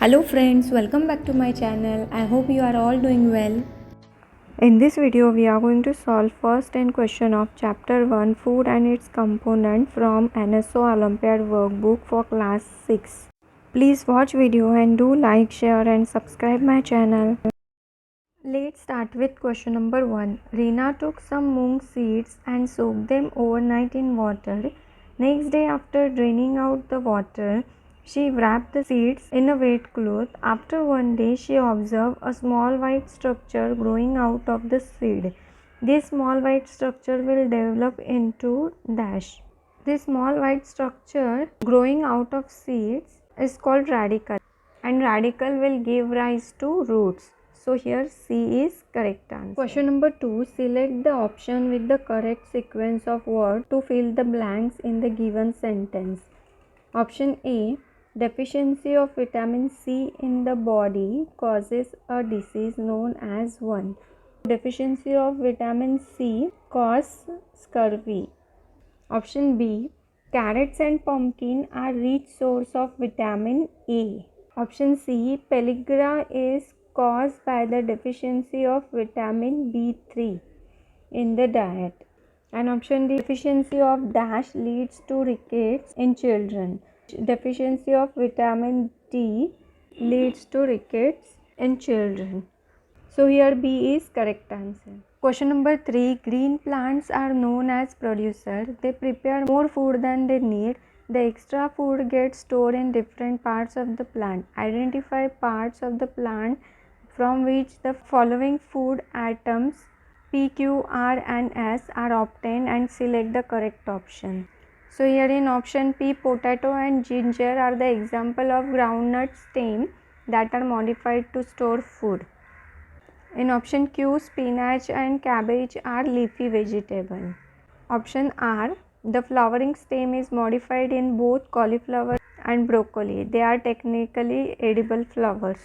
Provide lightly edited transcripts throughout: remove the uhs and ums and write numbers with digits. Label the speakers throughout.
Speaker 1: Hello friends, welcome back to my channel. I hope you are all doing well. In this video we are going to solve first 10 question of chapter 1 food and its component from NSO Olympiad workbook for class 6. Please watch video and do like, share and subscribe my channel. Let's start with question number 1. Reena took some mung seeds and soaked them overnight in water. Next day, after draining out the water, she wrapped the seeds in a wet cloth. After one day, she observed a small white structure growing out of the seed. This small white structure will develop into dash. This small white structure growing out of seeds is called radicle, and radicle will give rise to roots. So here C is correct answer. Question number 2. Select the option with the correct sequence of words to fill the blanks in the given sentence. Option A. Deficiency of vitamin C in the body causes a disease known as 1. Deficiency of vitamin C causes scurvy. Option B. Carrots and pumpkin are rich source of vitamin A. Option C. Pellagra is caused by the deficiency of vitamin B3 in the diet. And option D. Deficiency of dash leads to rickets in children. Deficiency of vitamin D leads to rickets in children. So here B is correct answer. Question number 3. Green plants are known as producer. They prepare more food than they need. The extra food gets stored in different parts of the plant. Identify parts of the plant from which the following food items P, Q, R and S are obtained and select the correct option. So here in option P, potato and ginger are the example of groundnut stem that are modified to store food. In option Q, spinach and cabbage are leafy vegetable. Option R, the flowering stem is modified in both cauliflower and broccoli. They are technically edible flowers.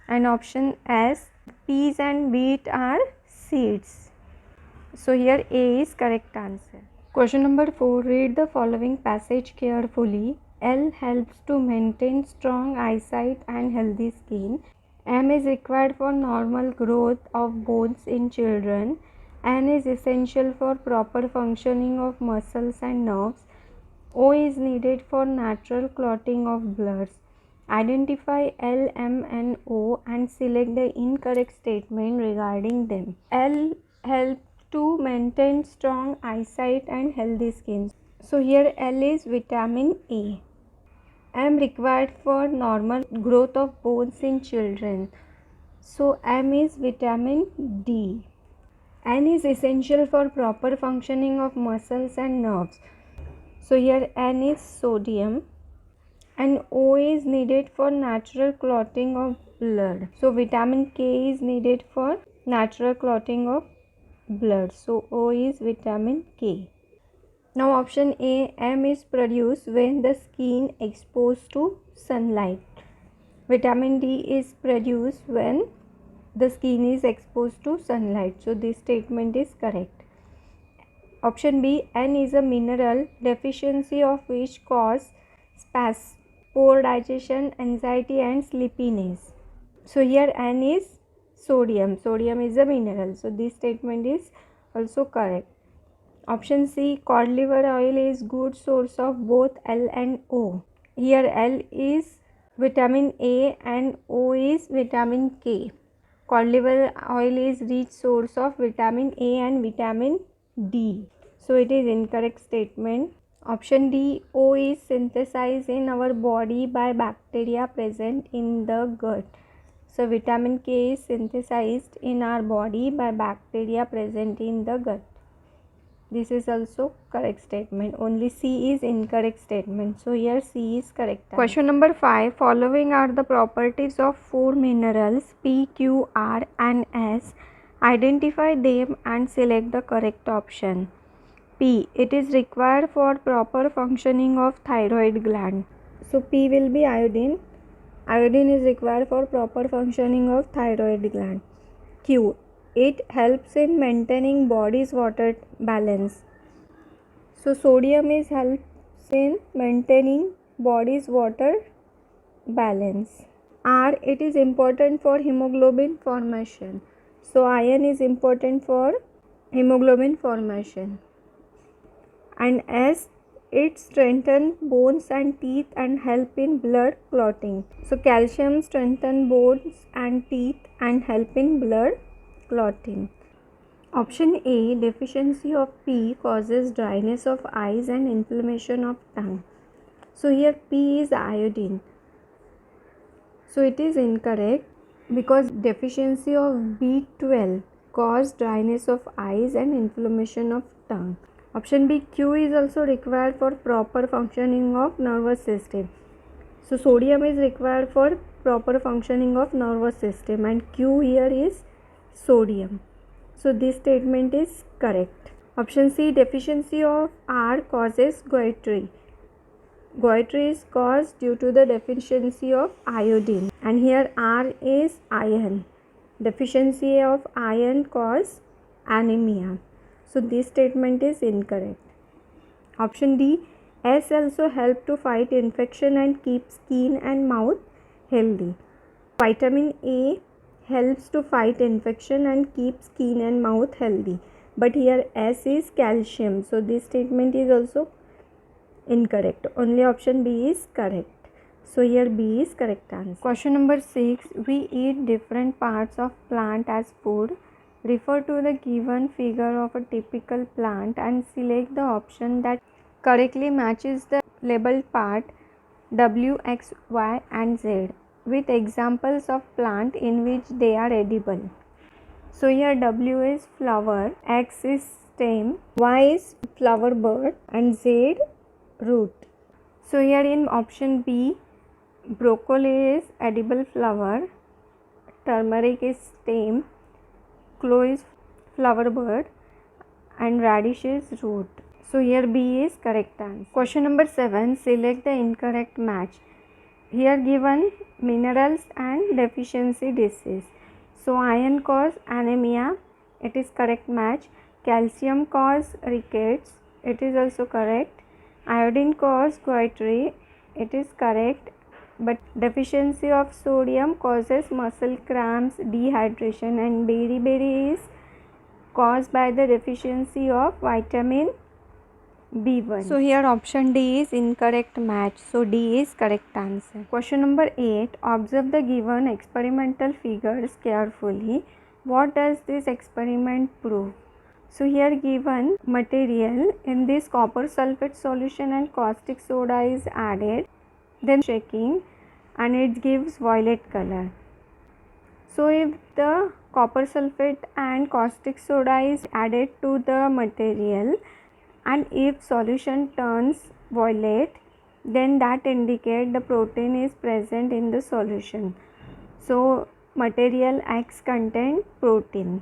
Speaker 1: And option S, peas and wheat are seeds. So here A is correct answer. Question number 4. Read the following passage carefully. L helps to maintain strong eyesight and healthy skin. M is required for normal growth of bones in children. N is essential for proper functioning of muscles and nerves. O is needed for natural clotting of blood. Identify L, M and O and select the incorrect statement regarding them. L helps to maintain strong eyesight and healthy skin. So here L is vitamin A. M required for normal growth of bones in children. So M is vitamin D. N is essential for proper functioning of muscles and nerves. So here N is sodium. And O is needed for natural clotting of blood. So vitamin K is needed for natural clotting of blood. So O is vitamin K. Now option A, M is produced when the skin exposed to sunlight. Vitamin D is produced when the skin is exposed to sunlight. So this statement is correct. Option B, N is a mineral deficiency of which cause spasm, poor digestion, anxiety and sleepiness. So here N is sodium. Sodium is a mineral. So this statement is also correct. Option C, cod liver oil is good source of both L and O. Here L is vitamin A and O is vitamin K. Cod liver oil is rich source of vitamin A and vitamin D. So it is incorrect statement. Option D, O is synthesized in our body by bacteria present in the gut. So vitamin K is synthesized in our body by bacteria present in the gut. This is also correct statement. Only C is incorrect statement. So here C is correct. Question number 5. Following are the properties of 4 minerals P, Q, R and S. Identify them and select the correct option. P. It is required for proper functioning of thyroid gland. So P will be iodine. Iodine is required for proper functioning of thyroid gland. Q. It helps in maintaining body's water balance. So sodium is helps in maintaining body's water balance. R, it is important for hemoglobin formation. So iron is important for hemoglobin formation. And S, it strengthens bones and teeth and help in blood clotting. So calcium strengthens bones and teeth and help in blood clotting. Option A, deficiency of P causes dryness of eyes and inflammation of tongue. So here P is iodine. So it is incorrect because deficiency of B12 cause dryness of eyes and inflammation of tongue. Option B, Q is also required for proper functioning of nervous system. So sodium is required for proper functioning of nervous system and Q here is sodium. So this statement is correct. Option C, deficiency of R causes goitre. Goitre is caused due to the deficiency of iodine and here R is iron. Deficiency of iron cause anemia. So this statement is incorrect. Option D, S also help to fight infection and keep skin and mouth healthy. Vitamin A helps to fight infection and keep skin and mouth healthy. But here S is calcium. So this statement is also incorrect. Only option B is correct. So here B is correct answer. Question number 6. We eat different parts of plant as food. Refer to the given figure of a typical plant and select the option that correctly matches the labeled part W, X, Y and Z with examples of plant in which they are edible. So here W is flower, X is stem, Y is flower bud and Z root. So here in option B, broccoli is edible flower, turmeric is stem, clove is flower bud and radish is root. So here B is correct answer. Question number 7. Select the incorrect match. Here given minerals and deficiency disease. So iron cause anemia. It is correct match. Calcium cause rickets. It is also correct. Iodine cause goitre. It is correct. But deficiency of sodium causes muscle cramps, dehydration and beriberi is caused by the deficiency of vitamin B1. So here option D is incorrect match. So D is correct answer. Question number 8. Observe the given experimental figures carefully. What does this experiment prove? So here given material in this copper sulfate solution and caustic soda is added, then shaking and it gives violet color. So if the copper sulfate and caustic soda is added to the material and if solution turns violet, then that indicates the protein is present in the solution. So material X contain protein.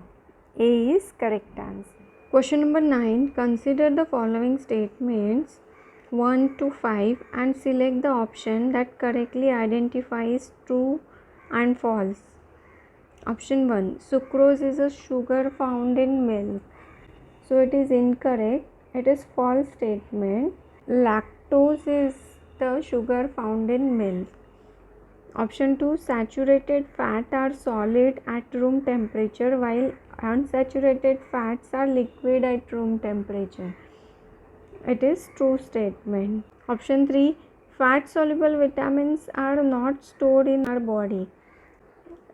Speaker 1: A is correct answer. Question number 9. Consider the following statements 1 to 5 and select the option that correctly identifies true and false. Option 1. Sucrose is a sugar found in milk. So it is incorrect. It is false statement. Lactose is the sugar found in milk. Option 2. Saturated fat are solid at room temperature while unsaturated fats are liquid at room temperature. It is true statement. Option 3. Fat soluble vitamins are not stored in our body.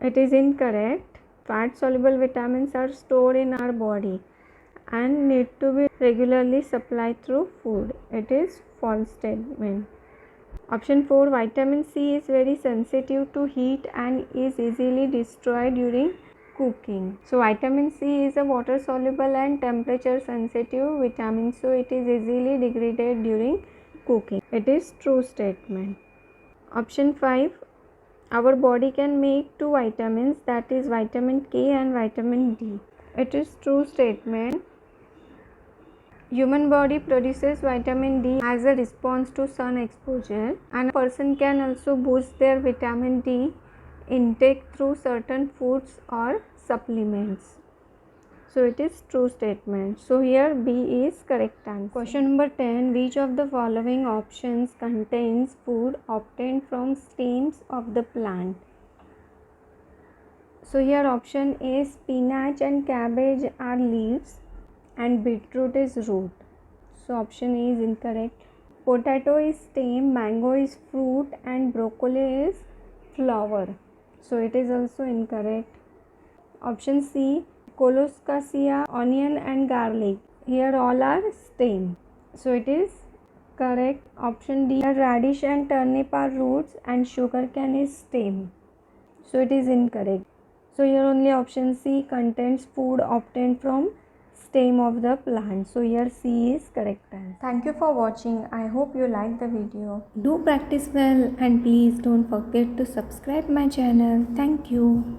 Speaker 1: It is incorrect. Fat soluble vitamins are stored in our body and need to be regularly supplied through food. It is false statement. Option 4. Vitamin C is very sensitive to heat and is easily destroyed during cooking. So vitamin C is a water soluble and temperature sensitive vitamin, so it is easily degraded during cooking. It is true statement. Option 5. Our body can make two vitamins, that is vitamin K and vitamin D. It is true statement. Human body produces vitamin D as a response to sun exposure and a person can also boost their vitamin D intake through certain foods or supplements. So it is true statement. So here B is correct answer. Question number 10. Which of the following options contains food obtained from stems of the plant? So here option A, spinach and cabbage are leaves and beetroot is root. So option A is incorrect. Potato is stem, mango is fruit and broccoli is flower. So it is also incorrect. Option C, colocasia, onion and garlic. Here all are stem. So it is correct. Option D, radish and turnip are roots and sugarcane is stem. So it is incorrect. So here only option C contains food obtained from stem of the plant. So here C is correct answer. Thank you for watching. I hope you liked the video. Do practice well and please don't forget to subscribe my channel. Thank you.